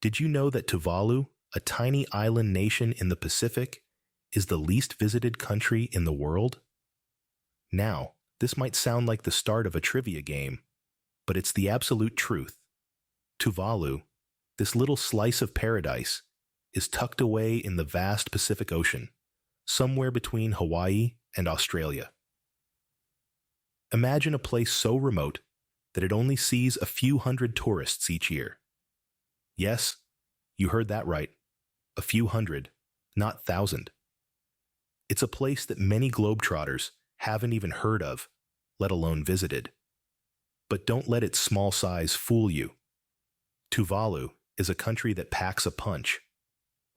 Did you know that Tuvalu, a tiny island nation in the Pacific, is the least visited country in the world? Now, this might sound like the start of a trivia game, but it's the absolute truth. Tuvalu, this little slice of paradise, is tucked away in the vast Pacific Ocean, somewhere between Hawaii and Australia. Imagine a place so remote that it only sees a few hundred tourists each year. Yes, you heard that right. A few hundred, not thousand. It's a place that many globetrotters haven't even heard of, let alone visited. But don't let its small size fool you. Tuvalu is a country that packs a punch.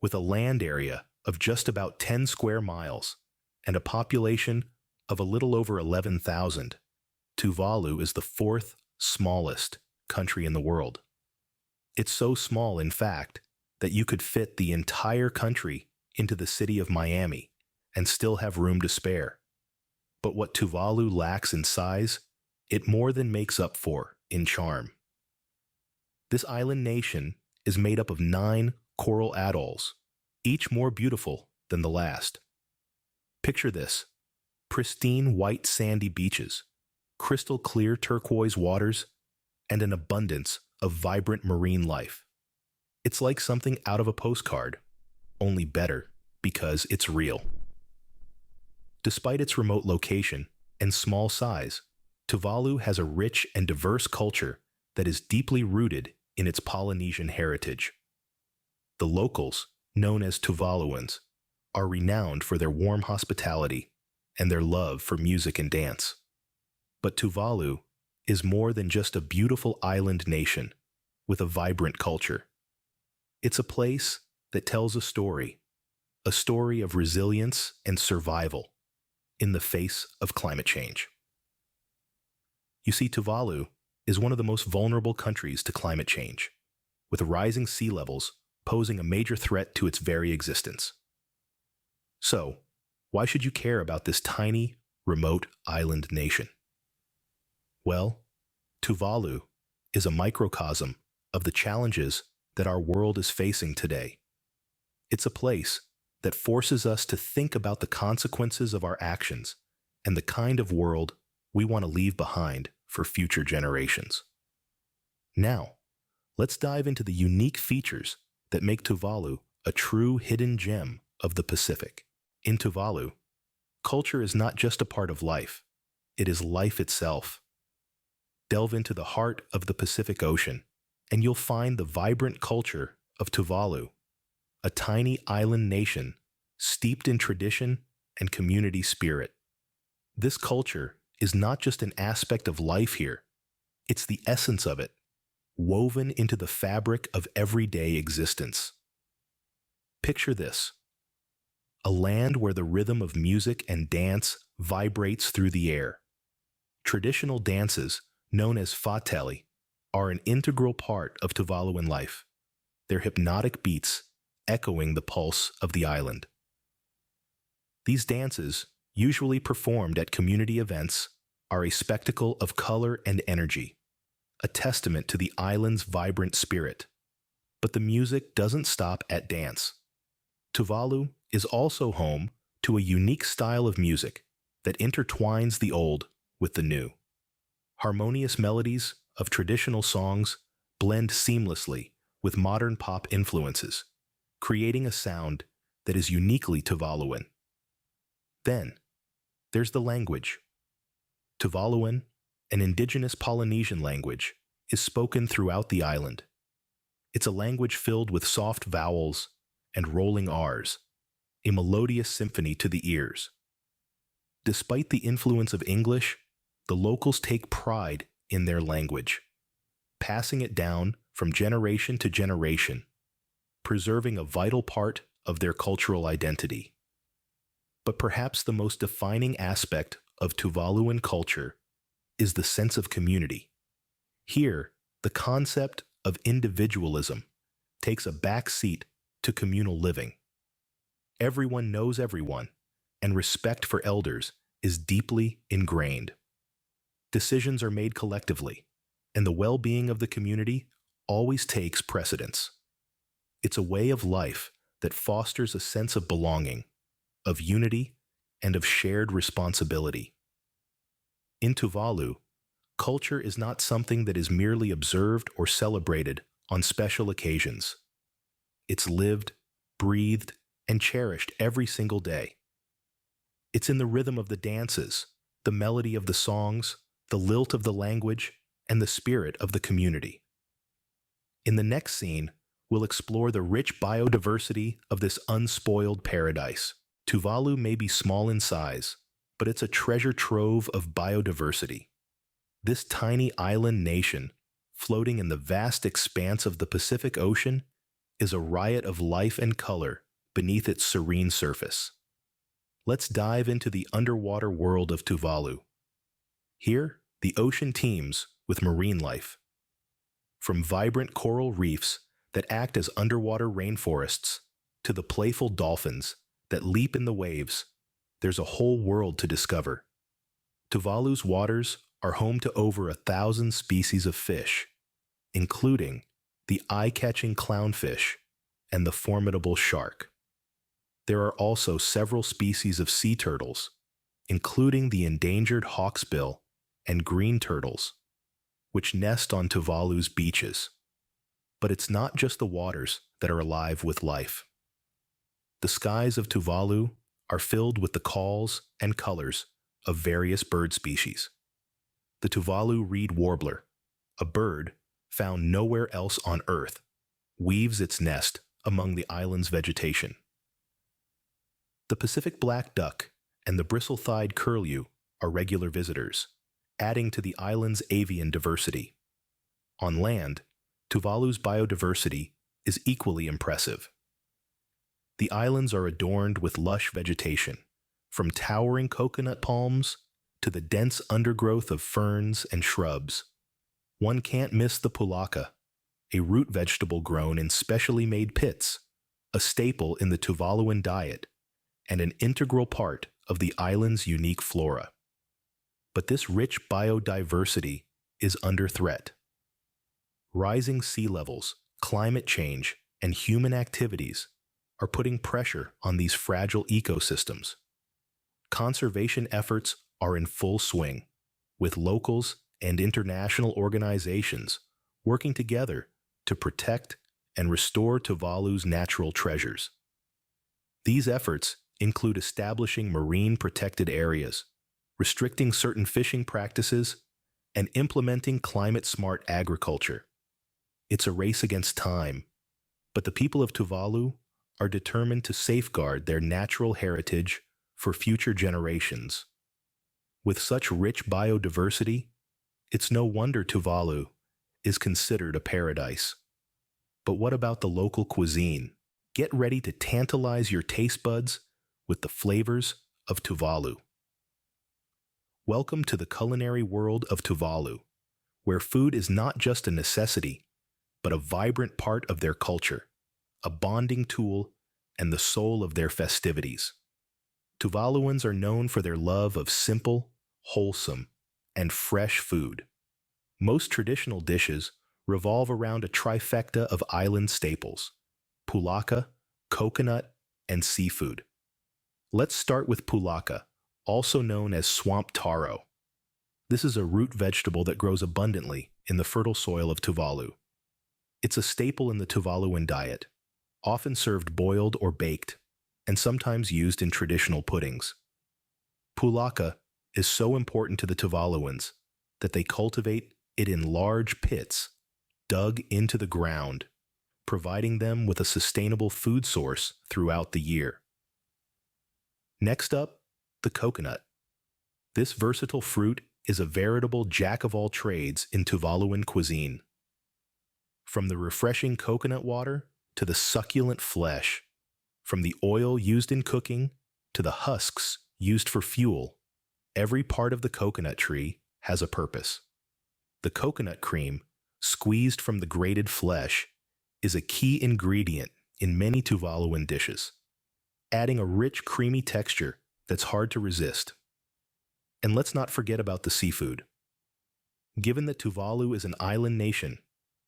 With a land area of just about 10 square miles and a population of a little over 11,000, Tuvalu is the fourth smallest country in the world. It's so small, in fact, that you could fit the entire country into the city of Miami and still have room to spare. But what Tuvalu lacks in size, it more than makes up for in charm. This island nation is made up of 9 coral atolls, each more beautiful than the last. Picture this: pristine white sandy beaches, crystal clear turquoise waters, and an abundance of vibrant marine life. It's like something out of a postcard, only better because it's real. Despite its remote location and small size, Tuvalu has a rich and diverse culture that is deeply rooted in its Polynesian heritage. The locals, known as Tuvaluans, are renowned for their warm hospitality and their love for music and dance. But Tuvalu is more than just a beautiful island nation with a vibrant culture. It's a place that tells a story of resilience and survival in the face of climate change. You see, Tuvalu is one of the most vulnerable countries to climate change, with rising sea levels posing a major threat to its very existence. So, why should you care about this tiny, remote island nation? Well, Tuvalu is a microcosm of the challenges that our world is facing today. It's a place that forces us to think about the consequences of our actions and the kind of world we want to leave behind for future generations. Now, let's dive into the unique features that make Tuvalu a true hidden gem of the Pacific. In Tuvalu, culture is not just a part of life, it is life itself. Delve into the heart of the Pacific Ocean, and you'll find the vibrant culture of Tuvalu, a tiny island nation steeped in tradition and community spirit. This culture is not just an aspect of life here, it's the essence of it, woven into the fabric of everyday existence. Picture this: a land where the rhythm of music and dance vibrates through the air. Traditional dances, known as fateli, are an integral part of Tuvaluan life, their hypnotic beats echoing the pulse of the island. These dances, usually performed at community events, are a spectacle of color and energy, a testament to the island's vibrant spirit. But the music doesn't stop at dance. Tuvalu is also home to a unique style of music that intertwines the old with the new. Harmonious melodies of traditional songs blend seamlessly with modern pop influences, creating a sound that is uniquely Tuvaluan. Then, there's the language. Tuvaluan, an indigenous Polynesian language, is spoken throughout the island. It's a language filled with soft vowels and rolling R's, a melodious symphony to the ears. Despite the influence of English, the locals take pride in their language, passing it down from generation to generation, preserving a vital part of their cultural identity. But perhaps the most defining aspect of Tuvaluan culture is the sense of community. Here, the concept of individualism takes a back seat to communal living. Everyone knows everyone, and respect for elders is deeply ingrained. Decisions are made collectively, and the well-being of the community always takes precedence. It's a way of life that fosters a sense of belonging, of unity, and of shared responsibility. In Tuvalu, culture is not something that is merely observed or celebrated on special occasions. It's lived, breathed, and cherished every single day. It's in the rhythm of the dances, the melody of the songs, the lilt of the language, and the spirit of the community. In the next scene, we'll explore the rich biodiversity of this unspoiled paradise. Tuvalu may be small in size, but it's a treasure trove of biodiversity. This tiny island nation, floating in the vast expanse of the Pacific Ocean, is a riot of life and color beneath its serene surface. Let's dive into the underwater world of Tuvalu. Here, the ocean teems with marine life. From vibrant coral reefs that act as underwater rainforests to the playful dolphins that leap in the waves, there's a whole world to discover. Tuvalu's waters are home to over 1,000 species of fish, including the eye-catching clownfish and the formidable shark. There are also several species of sea turtles, including the endangered hawksbill and green turtles, which nest on Tuvalu's beaches. But it's not just the waters that are alive with life. The skies of Tuvalu are filled with the calls and colors of various bird species. The Tuvalu reed warbler, a bird found nowhere else on Earth, weaves its nest among the island's vegetation. The Pacific black duck and the bristle-thighed curlew are regular visitors, adding to the island's avian diversity. On land, Tuvalu's biodiversity is equally impressive. The islands are adorned with lush vegetation, from towering coconut palms to the dense undergrowth of ferns and shrubs. One can't miss the pulaka, a root vegetable grown in specially made pits, a staple in the Tuvaluan diet, and an integral part of the island's unique flora. But this rich biodiversity is under threat. Rising sea levels, climate change, and human activities are putting pressure on these fragile ecosystems. Conservation efforts are in full swing, with locals and international organizations working together to protect and restore Tuvalu's natural treasures. These efforts include establishing marine protected areas, restricting certain fishing practices, and implementing climate-smart agriculture. It's a race against time, but the people of Tuvalu are determined to safeguard their natural heritage for future generations. With such rich biodiversity, it's no wonder Tuvalu is considered a paradise. But what about the local cuisine? Get ready to tantalize your taste buds with the flavors of Tuvalu. Welcome to the culinary world of Tuvalu, where food is not just a necessity, but a vibrant part of their culture, a bonding tool, and the soul of their festivities. Tuvaluans are known for their love of simple, wholesome, and fresh food. Most traditional dishes revolve around a trifecta of island staples: pulaka, coconut, and seafood. Let's start with pulaka, also known as swamp taro. This is a root vegetable that grows abundantly in the fertile soil of Tuvalu. It's a staple in the Tuvaluan diet, often served boiled or baked, and sometimes used in traditional puddings. Pulaka is so important to the Tuvaluans that they cultivate it in large pits dug into the ground, providing them with a sustainable food source throughout the year. Next up, the coconut. This versatile fruit is a veritable jack-of-all-trades in Tuvaluan cuisine. From the refreshing coconut water to the succulent flesh, from the oil used in cooking to the husks used for fuel, every part of the coconut tree has a purpose. The coconut cream, squeezed from the grated flesh, is a key ingredient in many Tuvaluan dishes, adding a rich, creamy texture that's hard to resist. And let's not forget about the seafood. Given that Tuvalu is an island nation,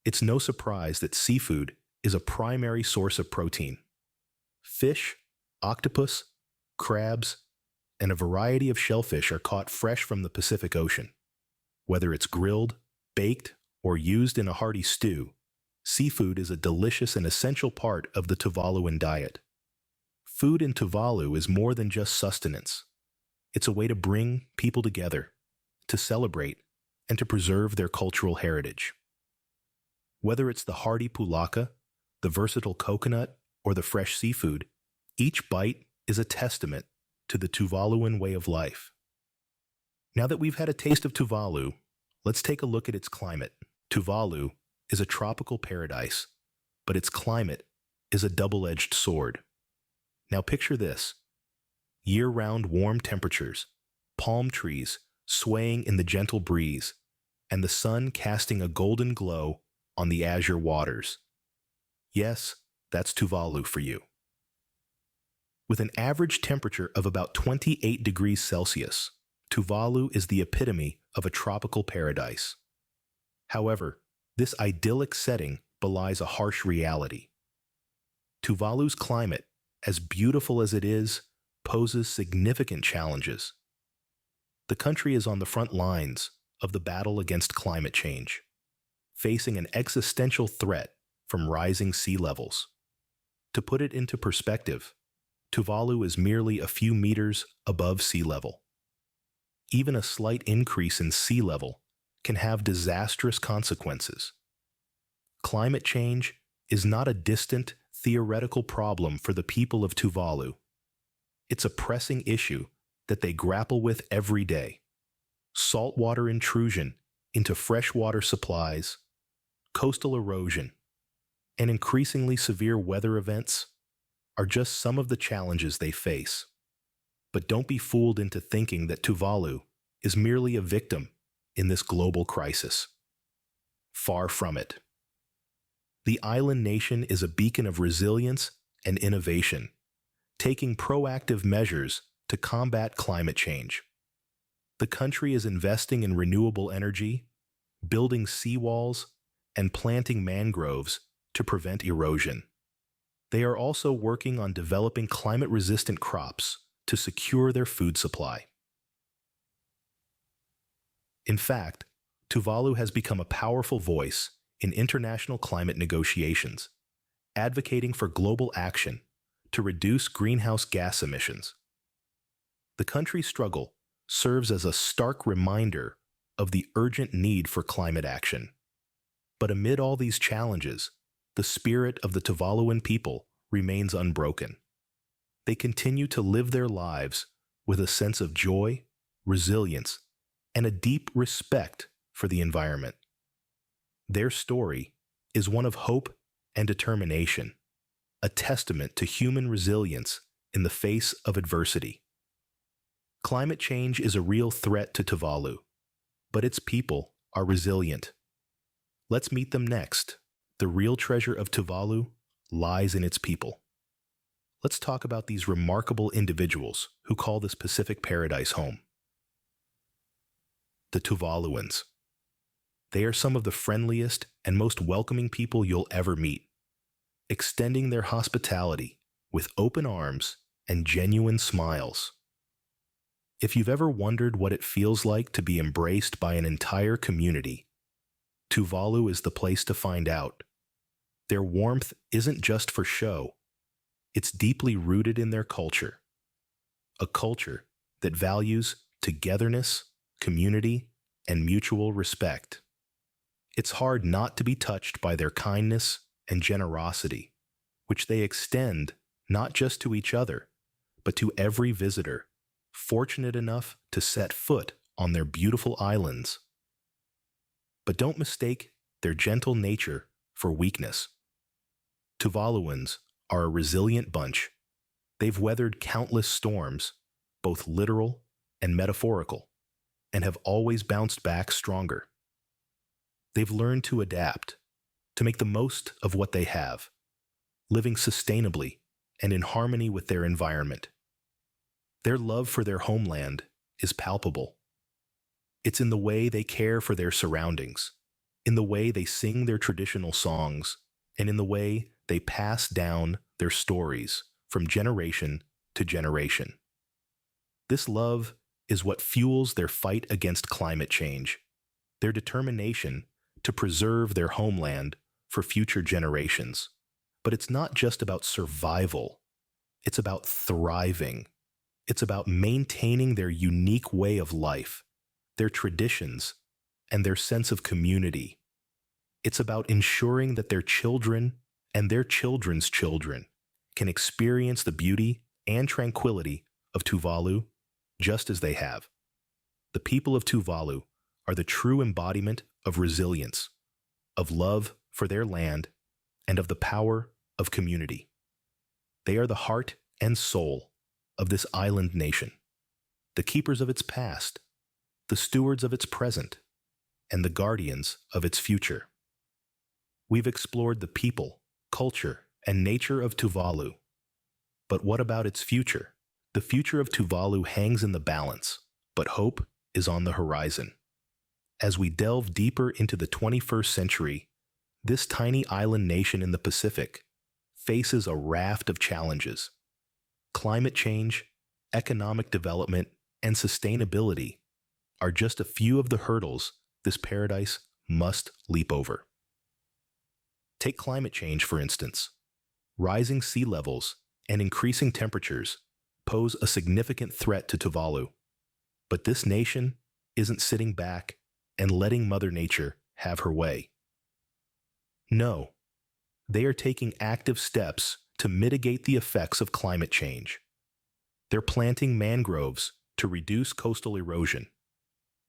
it's no surprise that seafood is a primary source of protein. Fish, octopus, crabs, and a variety of shellfish are caught fresh from the Pacific Ocean. Whether it's grilled, baked, or used in a hearty stew, seafood is a delicious and essential part of the Tuvaluan diet. Food in Tuvalu is more than just sustenance. It's a way to bring people together, to celebrate, and to preserve their cultural heritage. Whether it's the hearty pulaka, the versatile coconut, or the fresh seafood, each bite is a testament to the Tuvaluan way of life. Now that we've had a taste of Tuvalu, let's take a look at its climate. Tuvalu is a tropical paradise, but its climate is a double-edged sword. Now picture this: year-round warm temperatures, palm trees swaying in the gentle breeze, and the sun casting a golden glow on the azure waters. Yes, that's Tuvalu for you. With an average temperature of about 28 degrees Celsius, Tuvalu is the epitome of a tropical paradise. However, this idyllic setting belies a harsh reality. Tuvalu's climate, as beautiful as it is, poses significant challenges. The country is on the front lines of the battle against climate change, facing an existential threat from rising sea levels. To put it into perspective, Tuvalu is merely a few meters above sea level. Even a slight increase in sea level can have disastrous consequences. Climate change is not a distant, theoretical problem for the people of Tuvalu. It's a pressing issue that they grapple with every day. Saltwater intrusion into freshwater supplies, coastal erosion, and increasingly severe weather events are just some of the challenges they face. But don't be fooled into thinking that Tuvalu is merely a victim in this global crisis. Far from it. The island nation is a beacon of resilience and innovation, taking proactive measures to combat climate change. The country is investing in renewable energy, building seawalls, and planting mangroves to prevent erosion. They are also working on developing climate-resistant crops to secure their food supply. In fact, Tuvalu has become a powerful voice in international climate negotiations, advocating for global action to reduce greenhouse gas emissions. The country's struggle serves as a stark reminder of the urgent need for climate action. But amid all these challenges, the spirit of the Tuvaluan people remains unbroken. They continue to live their lives with a sense of joy, resilience, and a deep respect for the environment. Their story is one of hope and determination, a testament to human resilience in the face of adversity. Climate change is a real threat to Tuvalu, but its people are resilient. Let's meet them next. The real treasure of Tuvalu lies in its people. Let's talk about these remarkable individuals who call this Pacific paradise home. The Tuvaluans. They are some of the friendliest and most welcoming people you'll ever meet, extending their hospitality with open arms and genuine smiles. If you've ever wondered what it feels like to be embraced by an entire community, Tuvalu is the place to find out. Their warmth isn't just for show. It's deeply rooted in their culture. A culture that values togetherness, community, and mutual respect. It's hard not to be touched by their kindness and generosity, which they extend not just to each other, but to every visitor fortunate enough to set foot on their beautiful islands. But don't mistake their gentle nature for weakness. Tuvaluans are a resilient bunch. They've weathered countless storms, both literal and metaphorical, and have always bounced back stronger. They've learned to adapt, to make the most of what they have, living sustainably and in harmony with their environment. Their love for their homeland is palpable. It's in the way they care for their surroundings, in the way they sing their traditional songs, and in the way they pass down their stories from generation to generation. This love is what fuels their fight against climate change, their determination to preserve their homeland for future generations. But it's not just about survival. It's about thriving. It's about maintaining their unique way of life, their traditions, and their sense of community. It's about ensuring that their children and their children's children can experience the beauty and tranquility of Tuvalu just as they have. The people of Tuvalu are the true embodiment of resilience, of love for their land, and of the power of community. They are the heart and soul of this island nation, the keepers of its past, the stewards of its present, and the guardians of its future. We've explored the people, culture, and nature of Tuvalu. But what about its future? The future of Tuvalu hangs in the balance, but hope is on the horizon. As we delve deeper into the 21st century, this tiny island nation in the Pacific faces a raft of challenges. Climate change, economic development, and sustainability are just a few of the hurdles this paradise must leap over. Take climate change, for instance. Rising sea levels and increasing temperatures pose a significant threat to Tuvalu. But this nation isn't sitting back and letting Mother Nature have her way. No, they are taking active steps to mitigate the effects of climate change. They're planting mangroves to reduce coastal erosion,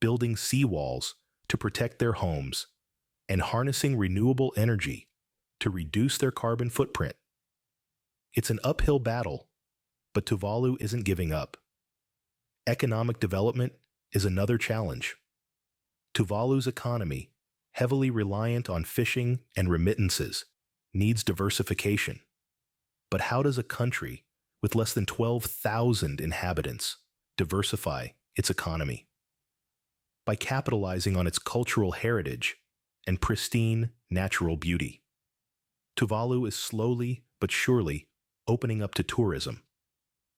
building seawalls to protect their homes, and harnessing renewable energy to reduce their carbon footprint. It's an uphill battle, but Tuvalu isn't giving up. Economic development is another challenge. Tuvalu's economy, heavily reliant on fishing and remittances, needs diversification. But how does a country with less than 12,000 inhabitants diversify its economy? By capitalizing on its cultural heritage and pristine natural beauty. Tuvalu is slowly but surely opening up to tourism,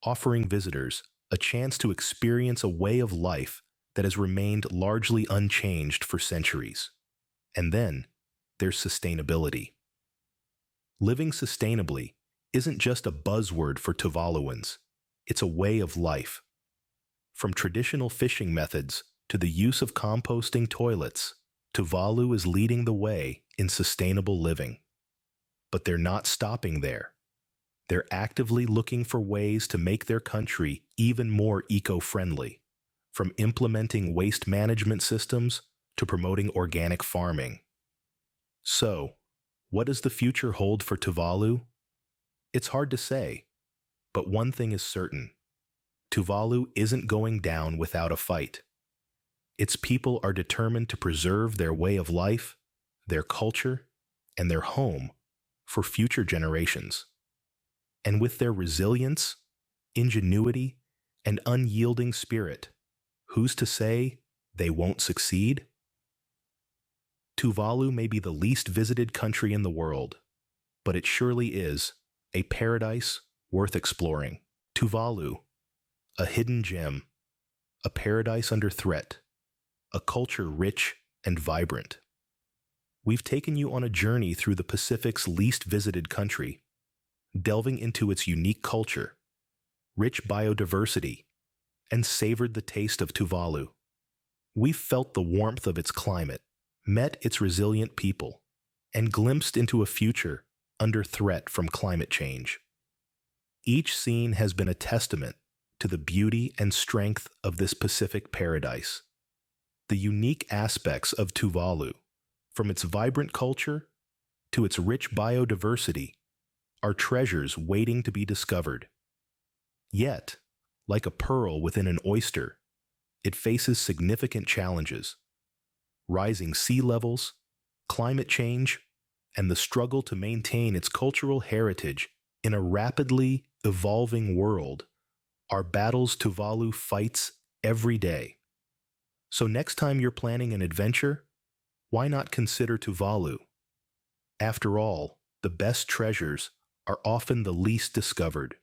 offering visitors a chance to experience a way of life that has remained largely unchanged for centuries. And then there's sustainability. Living sustainably isn't just a buzzword for Tuvaluans, it's a way of life. From traditional fishing methods to the use of composting toilets, Tuvalu is leading the way in sustainable living. But they're not stopping there. They're actively looking for ways to make their country even more eco-friendly, from implementing waste management systems to promoting organic farming. So, what does the future hold for Tuvalu? It's hard to say, but one thing is certain. Tuvalu isn't going down without a fight. Its people are determined to preserve their way of life, their culture, and their home for future generations. And with their resilience, ingenuity, and unyielding spirit, who's to say they won't succeed? Tuvalu may be the least visited country in the world, but it surely is a paradise worth exploring. Tuvalu, a hidden gem, a paradise under threat, a culture rich and vibrant. We've taken you on a journey through the Pacific's least visited country, delving into its unique culture, rich biodiversity, and savored the taste of Tuvalu. We've felt the warmth of its climate, met its resilient people, and glimpsed into a future under threat from climate change. Each scene has been a testament to the beauty and strength of this Pacific paradise. The unique aspects of Tuvalu, from its vibrant culture to its rich biodiversity, are treasures waiting to be discovered. Yet, like a pearl within an oyster, it faces significant challenges: rising sea levels, climate change, and the struggle to maintain its cultural heritage in a rapidly evolving world are battles Tuvalu fights every day. So next time you're planning an adventure, why not consider Tuvalu? After all, The best treasures are often the least discovered.